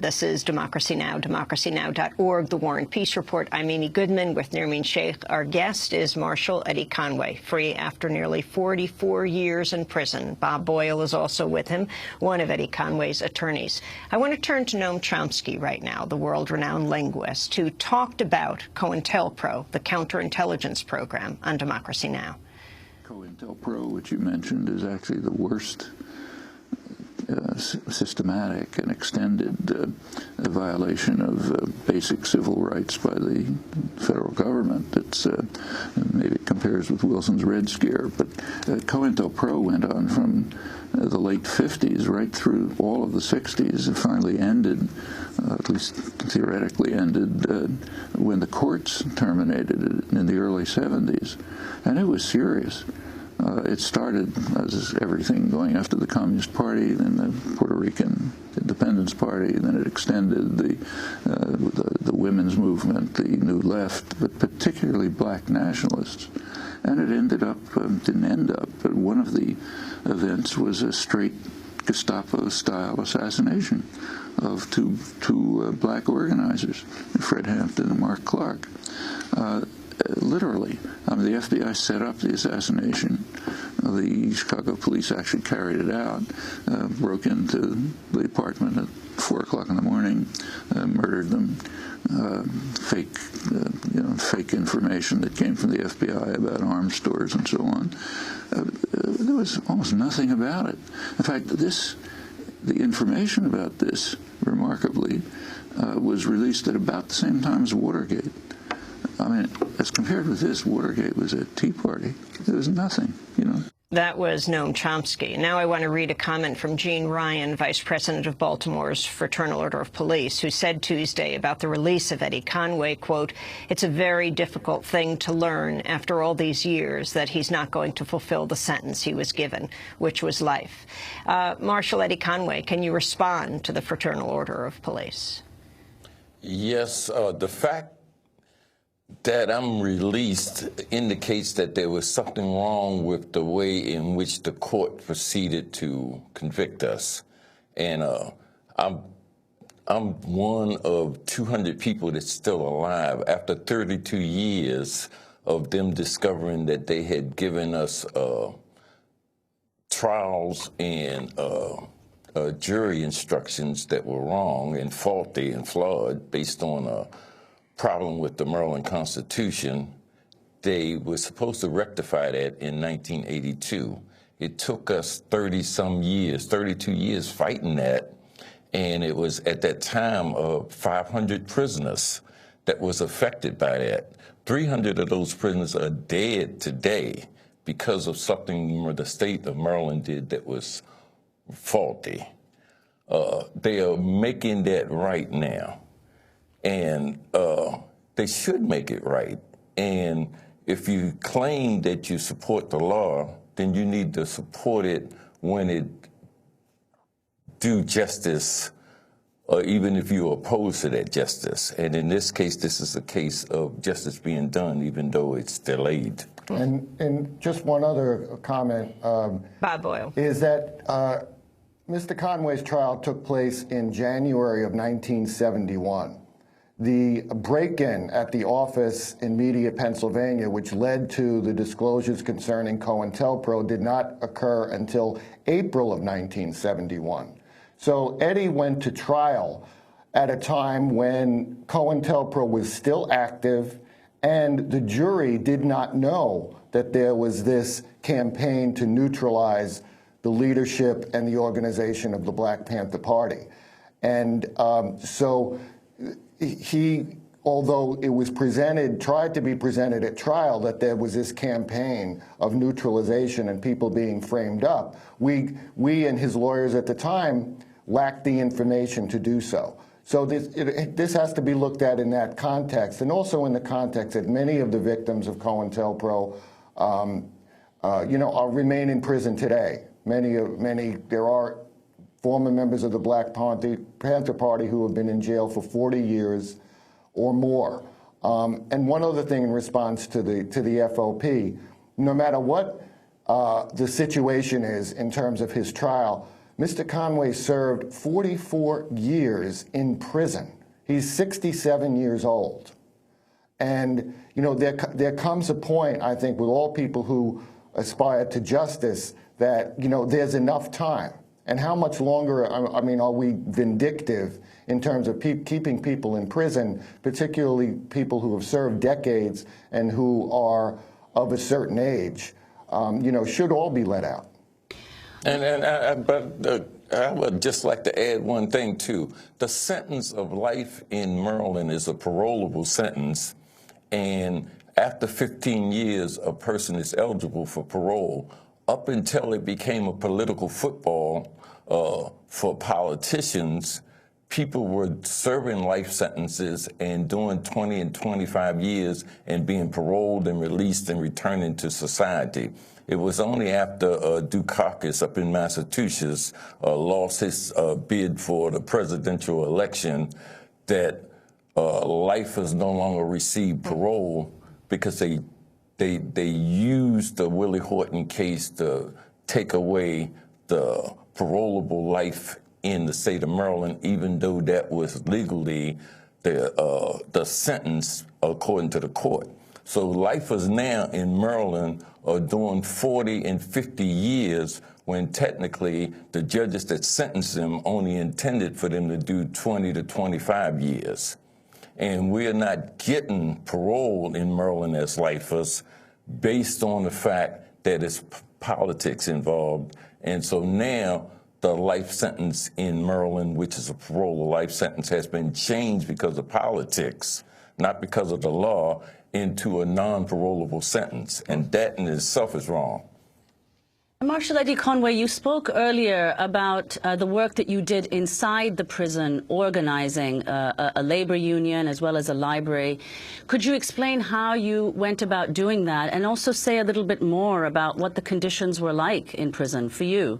This is Democracy Now!, democracynow.org, The War and Peace Report. I'm Amy Goodman with Nermeen Sheikh. Our guest is Marshal Eddie Conway, free after nearly 44 years in prison. Bob Boyle is also with him, one of Eddie Conway's attorneys. I want to turn to Noam Chomsky right now, the world-renowned linguist, who talked about Cointelpro, the counterintelligence program, on Democracy Now! Cointelpro, which you mentioned, is actually the worst systematic and extended violation of basic civil rights by the federal government. It's maybe it compares with Wilson's Red Scare, but Cointelpro went on from the late 50s right through all of the 60s. It finally ended, at least theoretically ended, when the courts terminated it in the early 70s, and it was serious. It started as everything going after the Communist Party, then the Puerto Rican Independence Party, then it extended the women's movement, the New Left, but particularly black nationalists. And it ended up, didn't end up, but one of the events was a straight Gestapo-style assassination of two black organizers, Fred Hampton and Mark Clark. Literally. I mean, the FBI set up the assassination. The Chicago police actually carried it out, broke into the apartment at 4 o'clock in the morning, murdered them. Fake information that came from the FBI about arms stores and so on. There was almost nothing about it. In fact, the information about this, remarkably, was released at about the same time as Watergate. I mean, as compared with this, Watergate was a Tea Party. There was nothing, you know. That was Noam Chomsky. Now I want to read a comment from Gene Ryan, Vice President of Baltimore's Fraternal Order of Police, who said Tuesday about the release of Eddie Conway, quote, "It's a very difficult thing to learn after all these years that he's not going to fulfill the sentence he was given, which was life." Marshal Eddie Conway, can you respond to the Fraternal Order of Police? Yes, the fact that I'm released indicates that there was something wrong with the way in which the court proceeded to convict us. And I'm one of 200 people that's still alive after 32 years of them discovering that they had given us trials and jury instructions that were wrong and faulty and flawed based on a problem with the Maryland Constitution. They were supposed to rectify that in 1982. It took us 30-some years, 32 years fighting that, and it was at that time 500 prisoners that was affected by that. 300 of those prisoners are dead today because of something the state of Maryland did that was faulty. They are making that right now. And they should make it right. And if you claim that you support the law, then you need to support it when it do justice, or even if you're opposed to that justice. And in this case, this is a case of justice being done, even though it's delayed. And just one other comment. Bob Boyle. Is that Mr. Conway's trial took place in January of 1971. The break-in at the office in Media, Pennsylvania, which led to the disclosures concerning Cointelpro, did not occur until April of 1971. So Eddie went to trial at a time when Cointelpro was still active, and the jury did not know that there was this campaign to neutralize the leadership and the organization of the Black Panther Party. And so he, although it was tried to be presented at trial that there was this campaign of neutralization and people being framed up, we and his lawyers at the time lacked the information to do so. So this has to be looked at in that context, and also in the context that many of the victims of Cointelpro, remain in prison today. There are former members of the Black Panther Party who have been in jail for 40 years or more. And one other thing in response to the FOP, no matter what the situation is in terms of his trial, Mr. Conway served 44 years in prison. He's 67 years old. And, you know, there comes a point, I think, with all people who aspire to justice that, you know, there's enough time. And how much longer, I mean, are we vindictive in terms of keeping people in prison, particularly people who have served decades and who are of a certain age, you know, should all be let out. But I would just like to add one thing, too. The sentence of life in Maryland is a parolable sentence, and after 15 years, a person is eligible for parole. Up until it became a political football for politicians, people were serving life sentences and doing 20 and 25 years and being paroled and released and returning to society. It was only after Dukakis up in Massachusetts lost his bid for the presidential election that lifers no longer received parole because they used the Willie Horton case to take away the parolable life in the state of Maryland, even though that was legally the sentence according to the court. So lifers now in Maryland are doing 40 and 50 years when technically the judges that sentenced them only intended for them to do 20 to 25 years. And we're not getting paroled in Maryland as lifers based on the fact that it's politics involved. And so now the life sentence in Maryland, which is a parole life sentence, has been changed because of politics, not because of the law, into a non-parolable sentence. And that in itself is wrong. Marshal Eddie Conway, you spoke earlier about the work that you did inside the prison, organizing a labor union as well as a library. Could you explain how you went about doing that, and also say a little bit more about what the conditions were like in prison for you?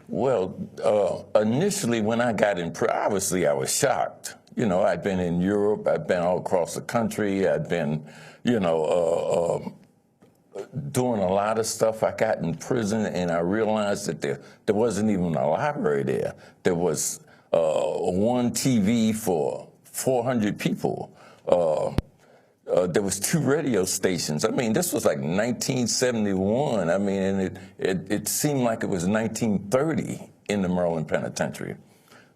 Well, initially when I got in prison, obviously I was shocked. You know, I'd been in Europe, I'd been all across the country, I'd been, you know, doing a lot of stuff. I got in prison and I realized that there wasn't even a library there. There was one TV for 400 people. There was 2 radio stations. I mean, this was like 1971. I mean, and it seemed like it was 1930 in the Maryland Penitentiary.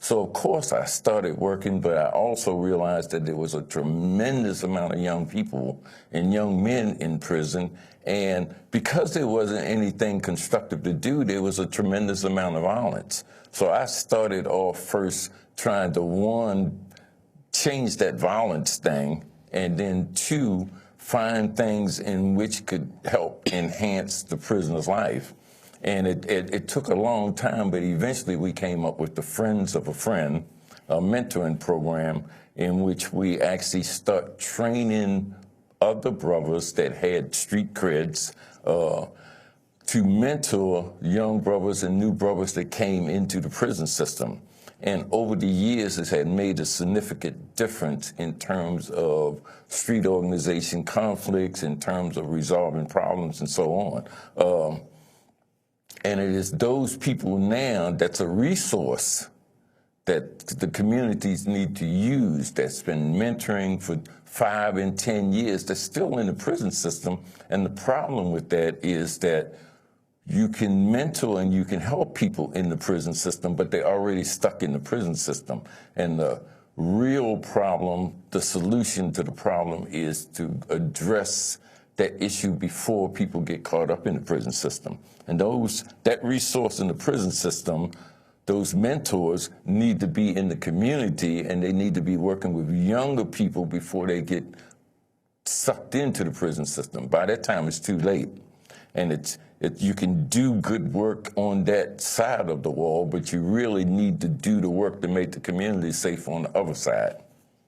So, of course, I started working, but I also realized that there was a tremendous amount of young people and young men in prison. And because there wasn't anything constructive to do, there was a tremendous amount of violence. So I started off first trying to, 1, change that violence thing, and then 2, find things in which could help enhance the prisoner's life. And it took a long time, but eventually we came up with the Friends of a Friend, a mentoring program in which we actually start training other brothers that had street creds to mentor young brothers and new brothers that came into the prison system. And over the years, it's had made a significant difference in terms of street organization conflicts, in terms of resolving problems, and so on. And it is those people now that's a resource that the communities need to use, that's been mentoring for 5 and 10 years, that's still in the prison system. And the problem with that is that you can mentor and you can help people in the prison system, but they're already stuck in the prison system. And the real problem, the solution to the problem, is to address that issue before people get caught up in the prison system. And that resource in the prison system, those mentors need to be in the community, and they need to be working with younger people before they get sucked into the prison system. By that time, it's too late. And you can do good work on that side of the wall, but you really need to do the work to make the community safe on the other side.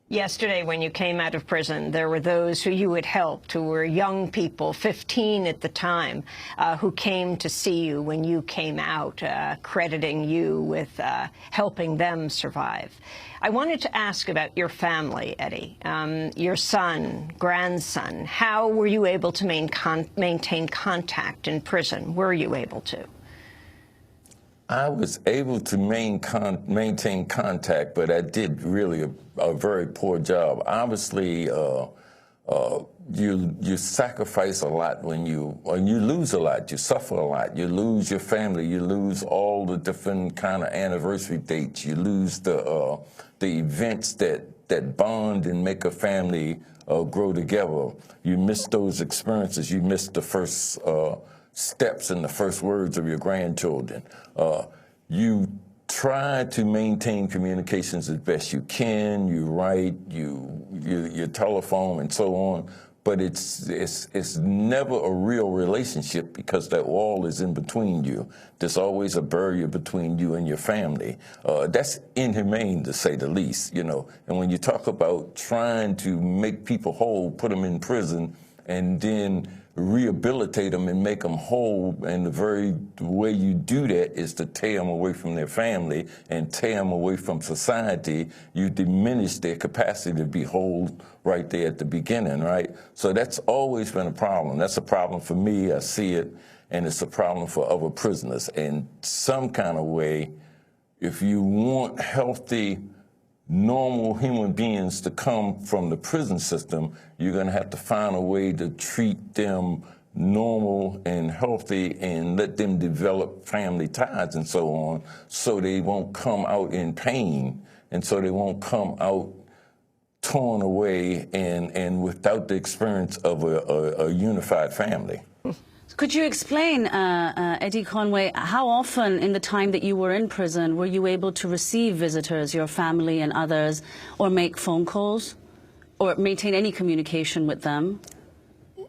Yesterday, when you came out of prison, there were those who you had helped, who were young people, 15 at the time, who came to see you when you came out, crediting you with helping them survive. I wanted to ask about your family, Eddie, your son, grandson. How were you able to maintain contact in prison? Were you able to? I was able to maintain contact, but I did really a very poor job. Obviously, you sacrifice a lot when you lose a lot. You suffer a lot. You lose your family. You lose all the different kind of anniversary dates. You lose the events that bond and make a family grow together. You miss those experiences. You miss the first steps and the first words of your grandchildren. You try to maintain communications as best you can. You write, you telephone, and so on. But it's never a real relationship because that wall is in between you. There's always a barrier between you and your family. That's inhumane, to say the least, you know. And when you talk about trying to make people whole, put them in prison, and then rehabilitate them and make them whole, and the very way you do that is to tear them away from their family and tear them away from society. You diminish their capacity to be whole right there at the beginning, right? So that's always been a problem. That's a problem for me. I see it, and it's a problem for other prisoners. In some kind of way, if you want healthy, normal human beings to come from the prison system, you're going to have to find a way to treat them normal and healthy and let them develop family ties and so on, so they won't come out in pain, and so they won't come out torn away and without the experience of a unified family. Could you explain, Eddie Conway, how often in the time that you were in prison were you able to receive visitors, your family and others, or make phone calls, or maintain any communication with them?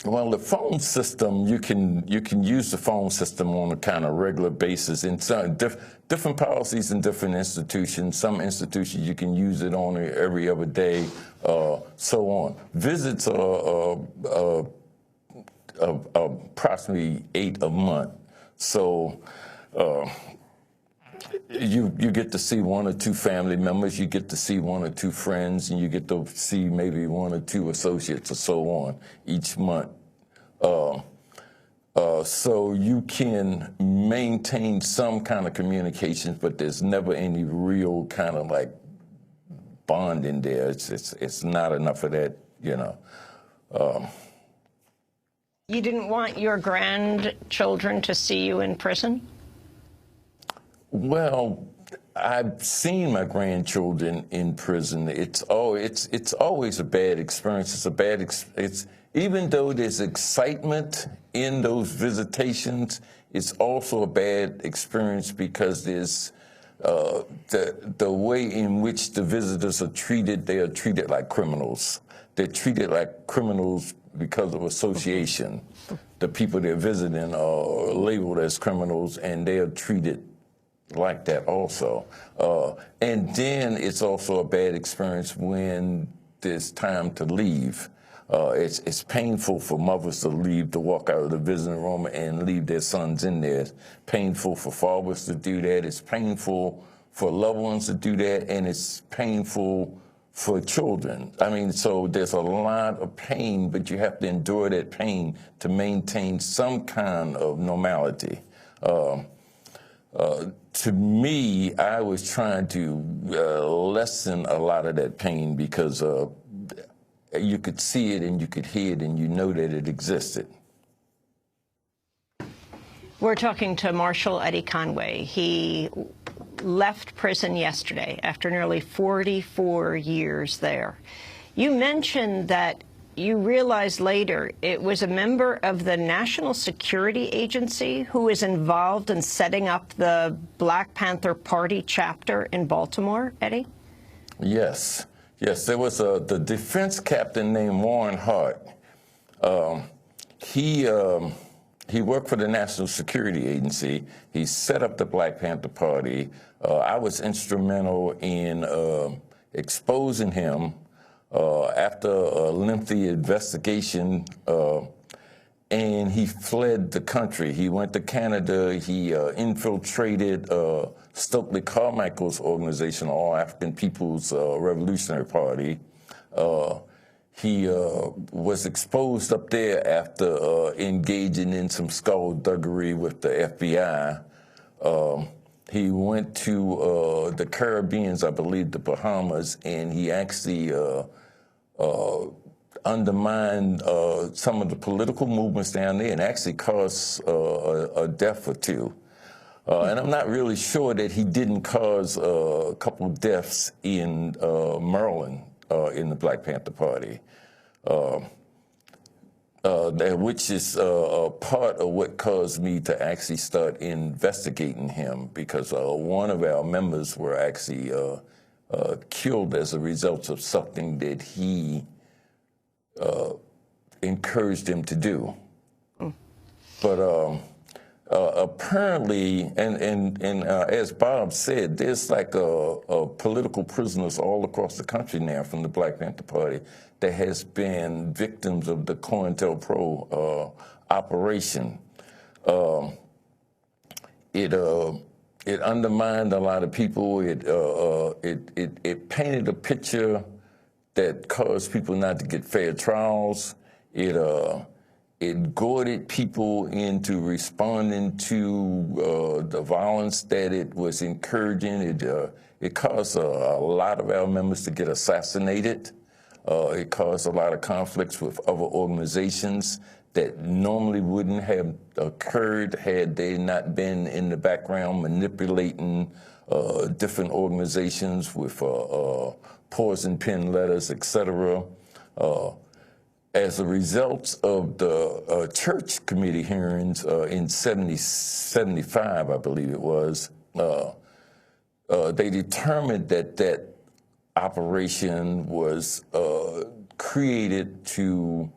Well, the phone system, you can use the phone system on a kind of regular basis in some different policies in different institutions. Some institutions you can use it on every other day, so on. Visits are approximately 8 a month. So you get to see 1 or 2 family members, you get to see 1 or 2 friends, and you get to see maybe 1 or 2 associates or so on each month. So you can maintain some kind of communications, but there's never any real kind of like bond in there. It's not enough of that, you know. You didn't want your grandchildren to see you in prison? Well, I've seen my grandchildren in prison. It's always a bad experience. It's even though there's excitement in those visitations, it's also a bad experience because there's the way in which the visitors are treated. They are treated like criminals. They're treated like criminals because of association. The people they're visiting are labeled as criminals, and they are treated like that also. And then it's also a bad experience when there's time to leave. It's painful for mothers to leave, to walk out of the visiting room and leave their sons in there. It's painful for fathers to do that. It's painful for loved ones to do that, and it's painful for children. I mean, so there's a lot of pain, but you have to endure that pain to maintain some kind of normality. To me, I was trying to lessen a lot of that pain because you could see it and you could hear it and you know that it existed. We're talking to Marshal Eddie Conway. He left prison yesterday after nearly 44 years there. You mentioned that you realized later it was a member of the National Security Agency who was involved in setting up the Black Panther Party chapter in Baltimore, Eddie? Yes. Yes, there was the defense captain named Warren Hart. He worked for the National Security Agency. He set up the Black Panther Party. I was instrumental in exposing him after a lengthy investigation, and he fled the country. He went to Canada. He infiltrated Stokely Carmichael's organization, All African People's Revolutionary Party. He was exposed up there after engaging in some skullduggery with the FBI. He went to the Caribbean, I believe, the Bahamas, and he actually undermined some of the political movements down there and actually caused a death or two. And I'm not really sure that he didn't cause a couple of deaths in Maryland in the Black Panther Party, which is part of what caused me to actually start investigating him, because one of our members were actually killed as a result of something that he encouraged him to do. But apparently, and as Bob said, there's like political prisoners all across the country now from the Black Panther Party that has been victims of the Cointelpro operation. It undermined a lot of people. It painted a picture that caused people not to get fair trials. It goaded people into responding to the violence that it was encouraging. It caused a lot of our members to get assassinated. It caused a lot of conflicts with other organizations that normally wouldn't have occurred had they not been in the background manipulating different organizations with poison pen letters, etc. As a result of the church committee hearings in 75, I believe it was, they determined that that operation was created to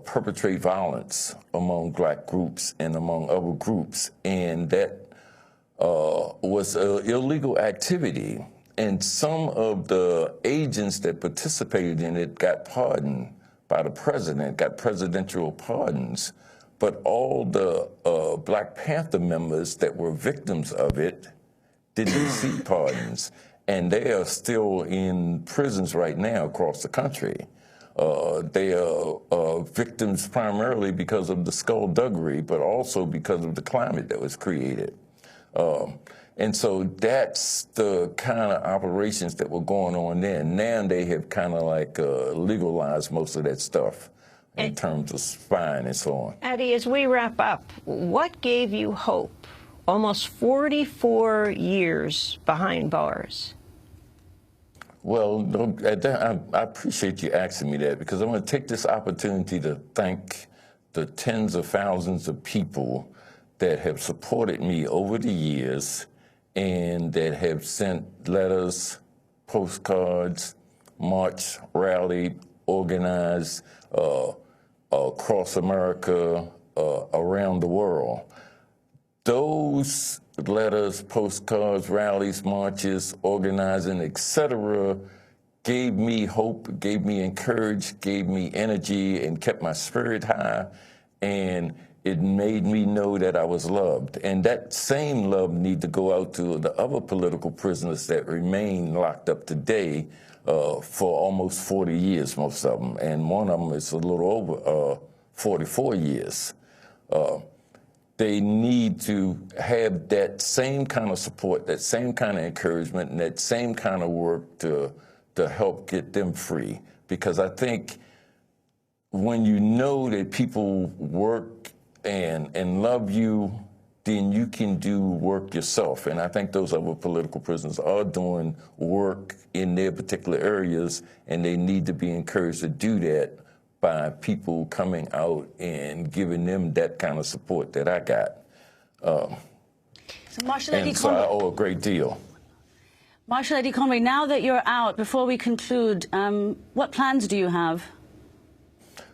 perpetrate violence among black groups and among other groups, and that was illegal activity. And some of the agents that participated in it got pardoned by the president, got presidential pardons, but all the Black Panther members that were victims of it didn't receive pardons, and they are still in prisons right now across the country. They are victims primarily because of the skullduggery, but also because of the climate that was created. And so that's the kind of operations that were going on there. Now they have kind of like legalized most of that stuff in terms of spying and so on. Eddie, as we wrap up, what gave you hope? Almost 44 years behind bars. Well, I appreciate you asking me that, because I want to take this opportunity to thank the tens of thousands of people that have supported me over the years and that have sent letters, postcards, marched, rallied, organized across America, around the world. Those letters, postcards, rallies, marches, organizing, etc., gave me hope, gave me encouragement, gave me energy, and kept my spirit high, and it made me know that I was loved. And that same love need to go out to the other political prisoners that remain locked up today for almost 40 years, most of them, and one of them is a little over 44 years. They need to have that same kind of support, that same kind of encouragement, and that same kind of work to help get them free. Because I think when you know that people work and love you, then you can do work yourself. And I think those other political prisoners are doing work in their particular areas, and they need to be encouraged to do that by people coming out and giving them that kind of support that I got. So I owe a great deal. Marshal Eddie Conway, now that you're out, before we conclude, what plans do you have?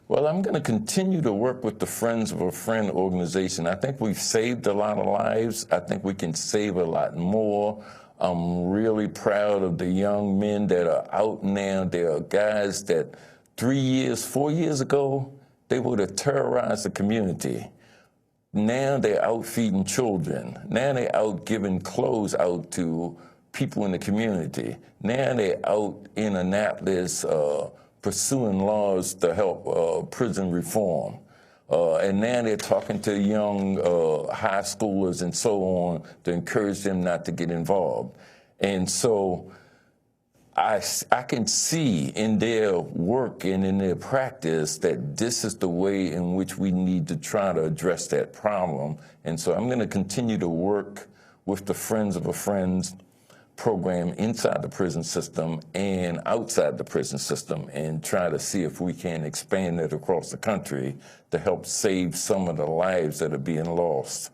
Well, I'm going to continue to work with the Friends of a Friend organization. I think we've saved a lot of lives. I think we can save a lot more. I'm really proud of the young men that are out now. There are guys that 3 years, 4 years ago, they would have terrorized the community. Now they're out feeding children. Now they're out giving clothes out to people in the community. Now they're out in Annapolis pursuing laws to help prison reform. And now they're talking to young high schoolers and so on to encourage them not to get involved. And so I can see in their work and in their practice that this is the way in which we need to try to address that problem. And so I'm going to continue to work with the Friends of a Friends program inside the prison system and outside the prison system and try to see if we can expand it across the country to help save some of the lives that are being lost.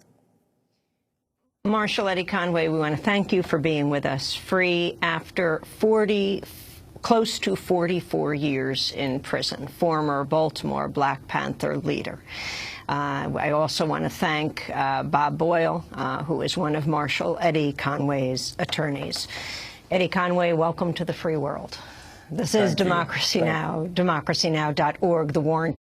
Marshal Eddie Conway, we want to thank you for being with us. Free after close to 44 years in prison, former Baltimore Black Panther leader. I also want to thank Bob Boyle, who is one of Marshal Eddie Conway's attorneys. Eddie Conway, welcome to the free world. This is Democracy Now!, democracynow.org, the War and